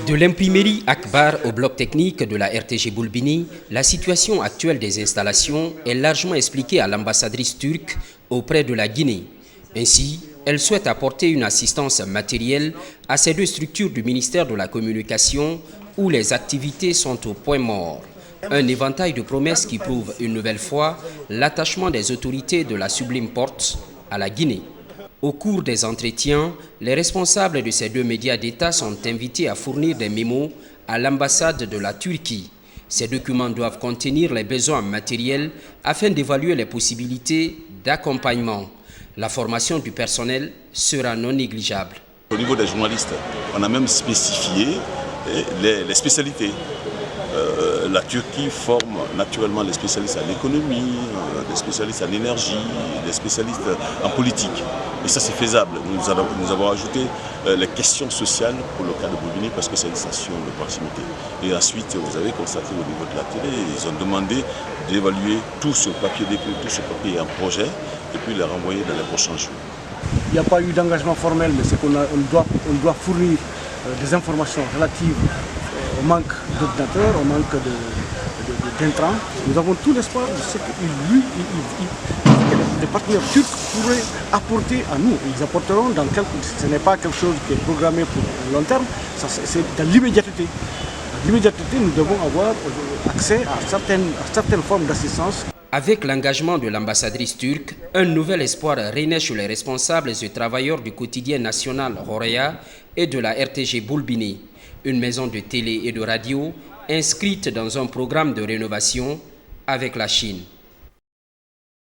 De l'imprimerie Akbar au bloc technique de la RTG Boulbini, la situation actuelle des installations est largement expliquée à l'ambassadrice turque auprès de la Guinée. Ainsi, elle souhaite apporter une assistance matérielle à ces deux structures du ministère de la Communication où les activités sont au point mort. Un éventail de promesses qui prouve une nouvelle fois l'attachement des autorités de la Sublime Porte à la Guinée. Au cours des entretiens, les responsables de ces deux médias d'État sont invités à fournir des mémos à l'ambassade de la Turquie. Ces documents doivent contenir les besoins matériels afin d'évaluer les possibilités d'accompagnement. La formation du personnel sera non négligeable. Au niveau des journalistes, on a même spécifié les spécialités. La Turquie forme naturellement les spécialistes à l'économie, des spécialistes en énergie, des spécialistes en politique. Et ça c'est faisable. Nous avons ajouté les questions sociales pour le cas de Boulbini parce que c'est une station de proximité. Et ensuite, vous avez constaté au niveau de la télé, ils ont demandé d'évaluer tout ce papier d'écrit, tout ce papier en projet et puis les renvoyer dans les prochains jours. Il n'y a pas eu d'engagement formel, mais c'est qu'on doit fournir des informations relatives au manque d'ordinateurs, au manque d'intrants. Nous avons tout l'espoir de ce que les partenaires turcs pourraient apporter à nous. Ils apporteront ce n'est pas quelque chose qui est programmé pour le long terme, c'est dans l'immédiateté. Dans l'immédiateté, nous devons avoir accès à certaines formes d'assistance. Avec l'engagement de l'ambassadrice turque, un nouvel espoir renaît chez les responsables et travailleurs du quotidien national Horeya et de la RTG Boulbini, une maison de télé et de radio inscrite dans un programme de rénovation avec la Chine.